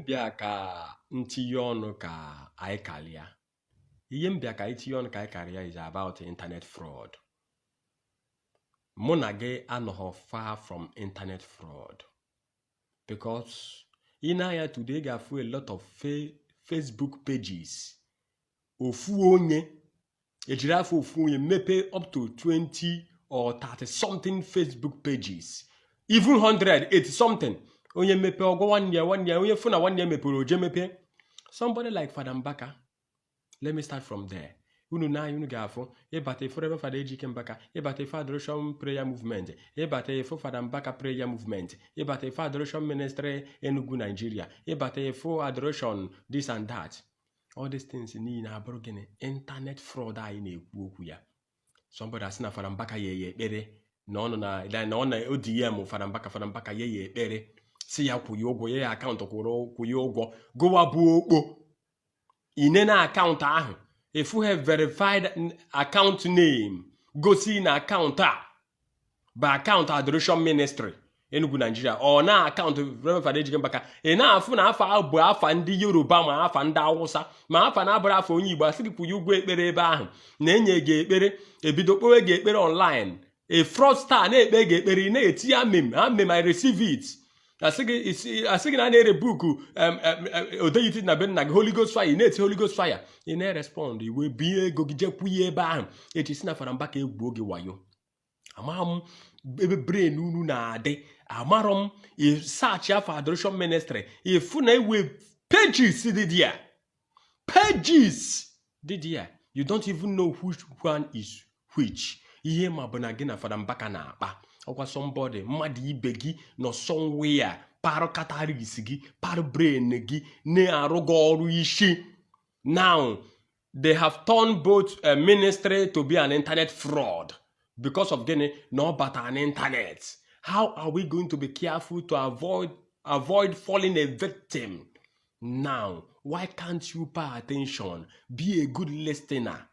mbịa ka ntinye ọnụ ka anyị karịa. Ihe mbịa ka itinye ọnụ ka anyị karịa is about internet fraud. Mụ na gị anọghị far from internet fraud. Because in here today gafu a lot of Facebook pages. Ofu onye, ejirafu ofu onye mepe up to 20 or 30 something Facebook pages. Even 180 something. Onye mepe ogo 1 year, onye funa 1 year mepe oje mepe. Somebody like Father Mbaka. Let me start from there. Unu na unu gafo, ebate forever Father Ejike Mbaka, ebate for adoration prayer movement, ebate for Father Mbaka prayer movement, ebate for adoration ministry Enugu Nigeria, ebate for adoration this and that. All these things ni na abroad internet fraud I na-ekwu okwu ya. Somebody asị na Father Mbaka ye ekpere na ọ na ODM Father Mbaka ye ekpere si ya kwụye ụgwọ ya akaụntụ kwụye ụgwọ gowa bụ okpo ine na akaụntụ ahụ if you have verified account name gosi na akaụntụ a bụ akaụntụ adoration ministry Enugu Nigeria ọ na akaụntụ Reverend Father Ejike Mbaka ị na-afụ na afa bụ afa ndị Yoruba ma afa ndị Awụsa ma afa na-abụrụ afa onye Igbo asị gị kwụye ụgwọ ekpere ebe ahụ na-enye gị ekpere ebido kpowe gị ekpere online a fraudster na-ekpe gị ekpere na-eti amem I receive it asị gị na na-ere buku odeyiti na be nna gị Holy Ghost fire na-eti Holy Ghost fire ị na-respond iwe binye ego gị jekwuye ebe ahụ echi si na Father Mbaka egwu oge wayo amaghị m ebe brain unu na-adị amarọ m search ya for adoration ministry ifu na ewe pages dị there pages dị there you don't even know which one is which ihe ma bụ na gị na Father Mbaka na-akpa ọkwa somebody mmadụ ibe gị nọ somewhere parụ kataris gị parụ brain gị na-arụ gị ọrụ isi. Now they have turned both a ministry to be an internet fraud because of gịnị na ọ bata an internet. How are we going to be careful to avoid falling a victim? Now, why can't you pay attention? Be a good listener.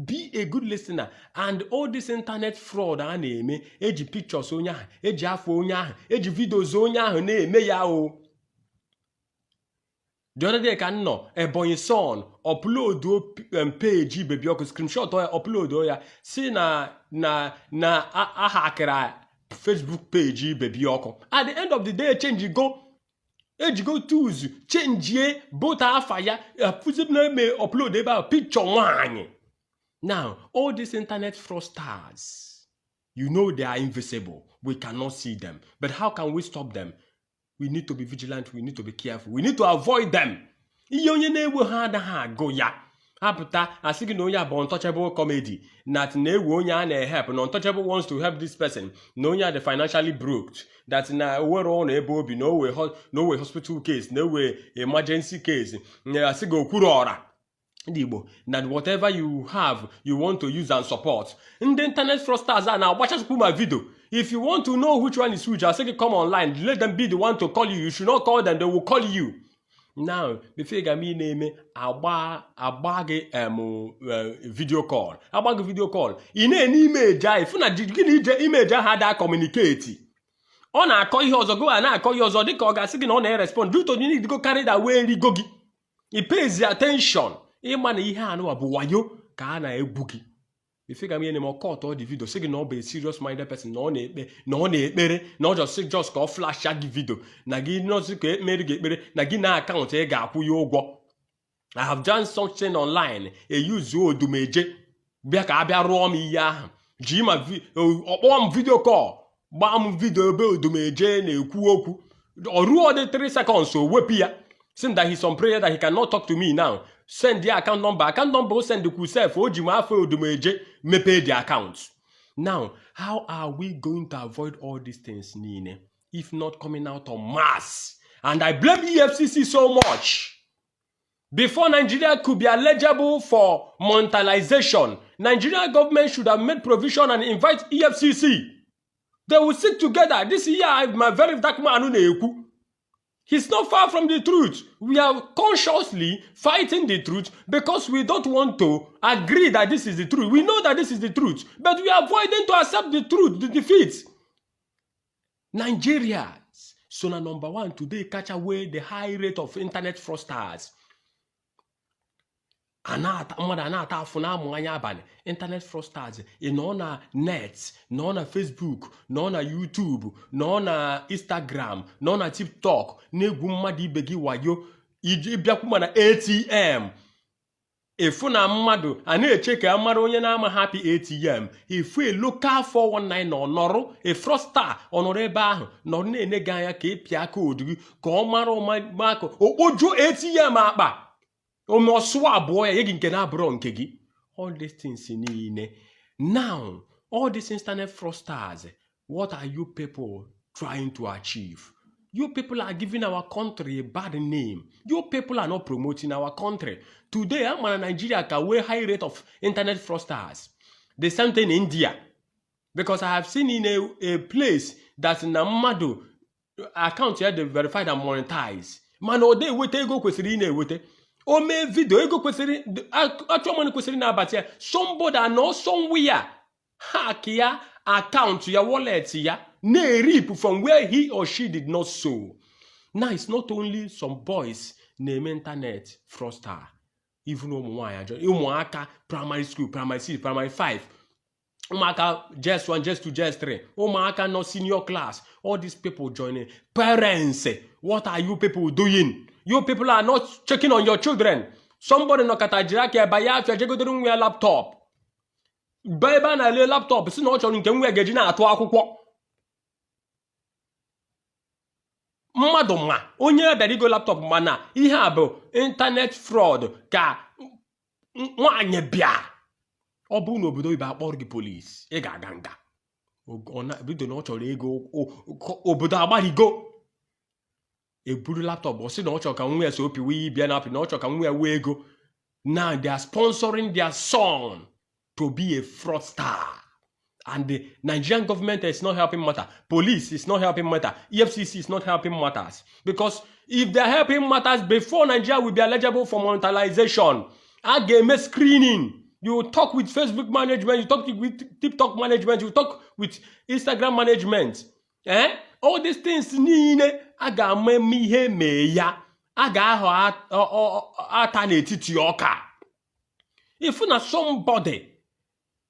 Be a good listener. And all this internet fraud a na-eme eji pictures onye ahụ eji afọ onye ahụ eji videos onye ahụ na-eme ya o. The other day ka nọ Ebonyi son upload page baby ọkụ screenshot ya upload ya si na ahakara Facebook page baby ọkụ. At the end of the day ejigo tools change both afa ya pụzi na eme upload ebe ahụ picture nwaanyị. Now, all these internet fraudsters, you know they are invisible. We cannot see them. But how can we stop them? We need to be vigilant. We need to be careful. We need to avoid them. Ihe onye na-ewe ha anaghị agụ ya. Hapụta asị gị na onye bụ untouchable comedy. That na-ewe onye a na-help. Na untouchable wants to help this person. Na onye are financially broke. That na were on ebe obi. No way hospital case. No way emergency case. Asị gị okwuru ọra. Igbo, that whatever you have, you want to use and support. In the internet fraudsters are now, watch us put my video. If you want to know which one is which, I'll say come online. Let them be the one to call you. You should not call them, they will call you. Now, before you me name abag video call. Abag video call. In an image, if you not image had that communicate. On a call you also go and I call you also the call second on a respond. You don't need to go carry that way gogi. It pays the attention. Ịma na ihe anụ a bụ wayo ka a na-egbu gị. Ife ga m ihe na court all the video sị gị na ọ bụ a serious minded person na ọ na-ekpere na ọ just ka ọ flash gị video na gị nọzi ka ekpere gị ekpere na gị na akaụntụ ị ga-akwụ ya ụgwọ. I have done something online use odumeje bịa ka abịa rụọ m ihe ahụ ji ma ọkpọọ m video call gbaa m video ebe odumeje na-ekwu okwu ọ ruo dị 3 seconds o wepụ ya saying that he's on prayer that he cannot talk to me now. Send the account number. Account number send the self. Pay the account. Now, how are we going to avoid all these things, Nine, if not coming out en mass? And I blame EFCC so much. Before Nigeria could be eligible for monetization, Nigerian government should have made provision and invite EFCC. They will sit together. This year, my very dark man. He's not far from the truth. We are consciously fighting the truth because we don't want to agree that this is the truth. We know that this is the truth, but we are avoiding to accept the truth, the defeat. Nigerians so na number 1 today catch away the high rate of internet fraudsters. Mmadụ a na-ata afụ na-amụ anya abalị. Internet fraudsters nọ na net, nọ na Facebook, nọ na YouTube, nọ na Instagram, nọ na TikTok, na-egwu mmadụ ibe gị wayo iji bịakwu mana ATM. Efu na mmadụ a na-eche ka mara onye na-ama happy ATM. Efu a local 419 nọ nọrụ a fraudster ọnọrọ ebe ahụ nọ na-ene gị anya ka ịpịa koodu gị ka ọ mara ụmụaka okpoju ATM akpa omeọsụ abụọ ya gị nke na-abụrọ nke gị. All these things niile. Now, all these internet fraudsters, what are you people trying to achieve? You people are giving our country a bad name. You people are not promoting our country. Today, I'm in Nigeria can weigh high rate of internet fraudsters. The same thing in India. Because I have seen in a place that's in Namado account here they verified and monetize. Man, all day wait ego kwesịrị na-ewete. O mee video ego kwesịrị achọ money kwesịrị na-abata ya. Somebody know somewhere hack ya account ya wallet ya na-erip from where he or she did not sow. Now it's not only some boys na-eme internet fraudster. Even ụmụaka primary school, primary 6, primary 5. Ụmụaka just 1, just 2, just 3. Ụmụaka no senior class. All these people joining. Parents, what are you people doing? You people are not checking on your children. Somebody no katajiraki abaya afia jegodoro nwe laptop. Baba na le laptop si na ọ chọrọ nke nwe geji na atụ akwụkwọ. Mmadụ ma onye abịara igo laptop mana ihe a bụ internet fraud ka nwaanyị bịa. Ọ bụ n'obodo ibe akpọrọ gị police, ị ga-aga nga. Bido na ọ chọrọ ego obodo agbarigo. Eburu laptop o si na ọ chọrọ ka nwa so opiwe bịa na apị na ọ chọrọ ka nwa wee ego. Now they are sponsoring their son to be a fraudster. And the Nigerian government is not helping matter. Police is not helping matter. EFCC is not helping matters. Because if they are helping matters before Nigeria will be eligible for monetization, again, screening. You talk with Facebook management, you talk with TikTok management, you talk with Instagram management. All these things niile aga eme ihe mee ya. Aga ahụ ata n'etiti ọka. If na somebody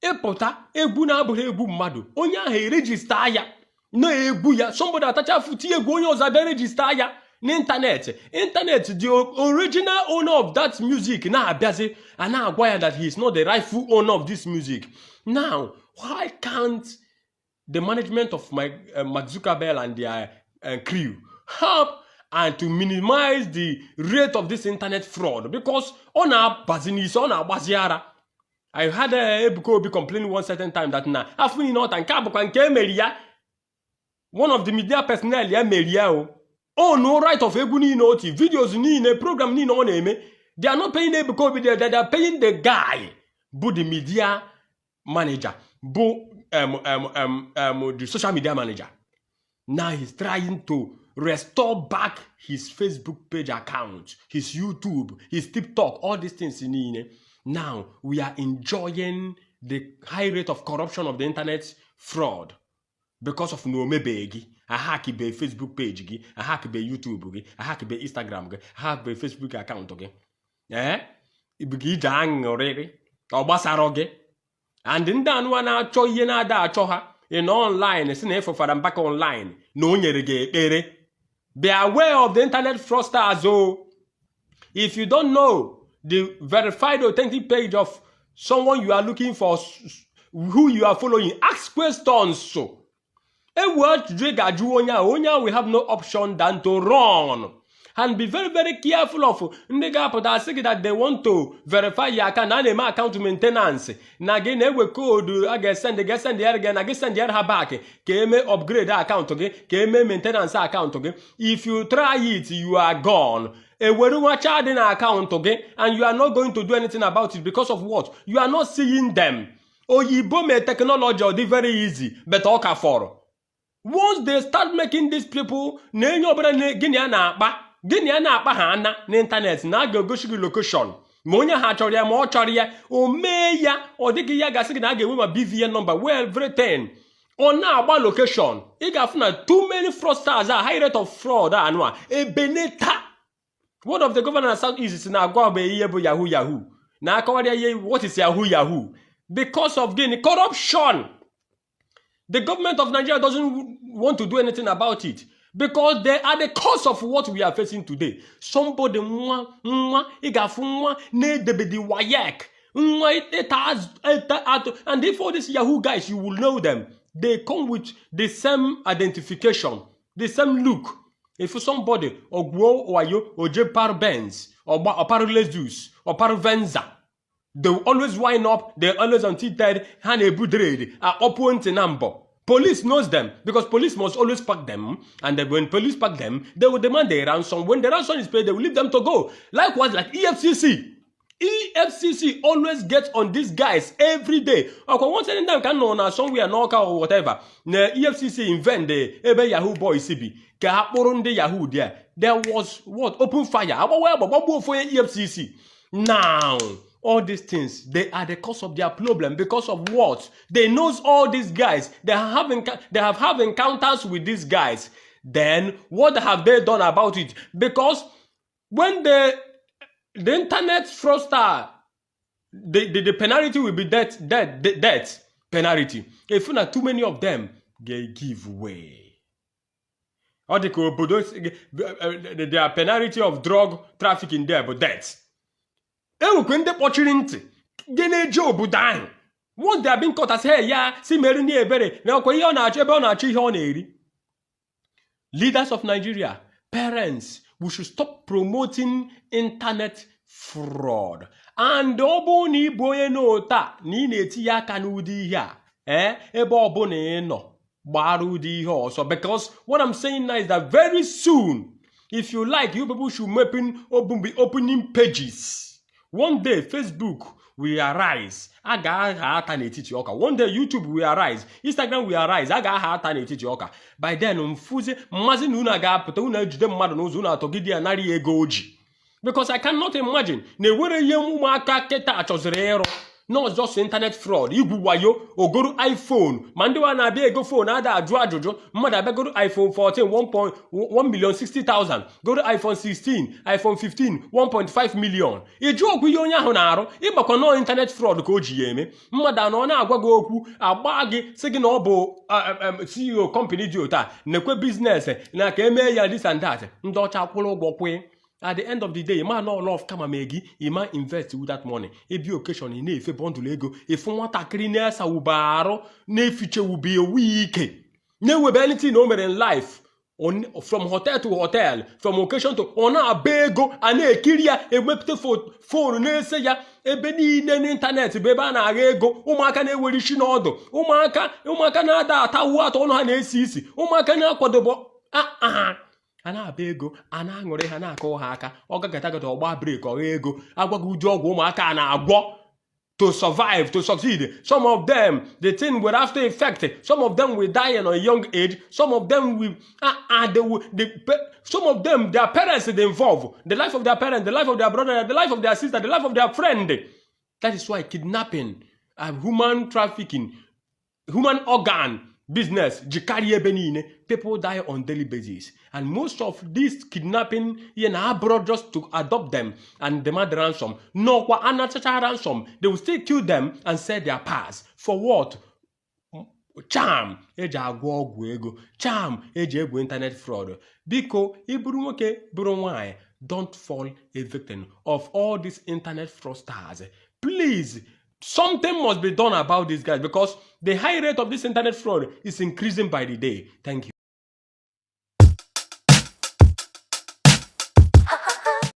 ịpụta egwu na-abụghị egwu mmadụ, onye ahụ erejista ya na-egwu ya, somebody atacha futi egwu onye ọzọ abịa rejista ya n'internet. Internet, the original owner of that music na-abịazi and na-agwa ya that he is not the rightful owner of this music. Now, why can't the management of Mark Zuckerberg and their crew help and to minimize the rate of this internet fraud? Because on our business, on our baziara, I had Ebuko be complaining one certain time that na afuni not and kabuka nke meria one of the media personnel ya meria oh no right of egwu ni no videos ni ne program ni no na-eme. They are not paying Ebuko, they are paying the guy bu the media manager bu the social media manager. Now he's trying to restore back his Facebook page account, his YouTube, his TikTok, all these things in it. Now we are enjoying the high rate of corruption of the internet fraud because of no mebegi. I hack be Facebook page gi, I hack be YouTube gi, I hack be Instagram gi, I hack be Facebook account gi. Ibigi jang already. Obasaro gi. And in dan wana cho ye na da cho ha in online si na for back online no nyere ge ekpere. Be aware of the internet fraudsters. Oh, if you don't know the verified authentic page of someone you are looking for, who you are following, ask questions. So, a word onya we have no option than to run. And be very, very careful of that they want to verify your account and my account maintenance. Nagin we code I guess send the again, I guess send the other back. Can upgrade account again, can maintenance account again. If you try it, you are gone. And when you are charging an account again, and you are not going to do anything about it because of what? You are not seeing them. Igbo me technology or very easy, but okay for. Once they start making these people, Gini na-akpa ha ana n'internet na ga-egosi gị location ma onye ha chọrọ ya ma ọ chọrọ ya o mee ya ọ dịghị ya gasị gị na a ga-enwe ma BVN number well everything On na-agba location, ị ga-afụ na too many fraudsters are high rate of fraud anụ ebeneta. One of the governor of South East na-agwa bụ ihe bụ yahoo. Na-akọwarịa ihe what is yahoo? Because of corruption. The government of Nigeria doesn't want to do anything about it. Because they are the cause of what we are facing today. Somebody ị ga-afụ nwa na-edebedi wayek. And if all these Yahoo guys, you will know them. They come with the same identification, the same look. If somebody Ogwo Wayo or Jepar Benz or Paralezus or Parvenza, they always wind up, they always until dead, Hane Budred are opponent number. Police knows them because police must always pack them, and then when police pack them, they will demand a ransom. When the ransom is paid, they will leave them to go. Likewise, like EFCC. EFCC always gets on these guys every day. Okay, once any time can know somewhere knock or whatever. The EFCC invent the ebe Yahoo boy CB. Ka the Yahoo there. There was what? Open fire. For EFCC. Now, all these things, they are the cause of their problem. Because of what? They knows all these guys. They have had encounters with these guys. Then what have they done about it? Because when the internet fraudster, the penalty will be death penalty. If you not too many of them, they give way. Or their penalty of drug trafficking there, but death. When they opportunity, gene job dying. Once they are being caught as hey, yeah, see Mary near very now. Leaders of Nigeria, parents, we should stop promoting internet fraud. And oboni boye no ta ni neti ya kanudi here. Ebo obone no barudi also. Because what I'm saying now is that very soon, if you like, you people should be opening pages. One day, Facebook will arise. One day, YouTube will arise. Instagram will arise. By then, because I cannot imagine. Not just internet fraud. Igbo wayo or go to iPhone. Mandiwa na be go phone ada ajojo. Mother be go to iPhone 14 1,160,000. Go to iPhone 16, iPhone 15 1.5 million. Ijo ku yonya ho na aro. Igbakwa no internet fraud ko ji eme. Mother no na agwa go okwu agba gi se gi na obo CEO company di ota. Nekwe business na ka eme ya this and that. Ndo cha kwụrụ ụgwọ kwe. At the end of the day, you might not love come megi, you might invest with that money. If you occasion in a bundle ego, if you want a cleaners ubaro, ne future will be a week. No with anything no in life. From hotel to hotel, from occasion to ona bego, and a kiria, a webte phone, ne say ya, a beni internet, beba na ego, umaka ne werishi nodo, umaka na data, what on her sisi, umaka na quadabo. Ana bego ana ngore hana ko haka oga gata ogba break or ego agwagu jogu umaka na agwo to survive, to succeed. Some of them the thing will after effect. Some of them will die at a young age. Some of them will some of them their parents they involve the life of their parents, the life of their brother, the life of their sister, the life of their friend. That is why kidnapping and human trafficking, human organ business, people die on daily basis. And most of these kidnapping abroad just to adopt them and demand ransom. No, ransom. They will still kill them and sell their parts. For what? Charm. Charm. Internet fraud. Biko, don't fall a victim of all these internet fraudsters. Please. Something must be done about these guys because the high rate of this internet fraud is increasing by the day. Thank you.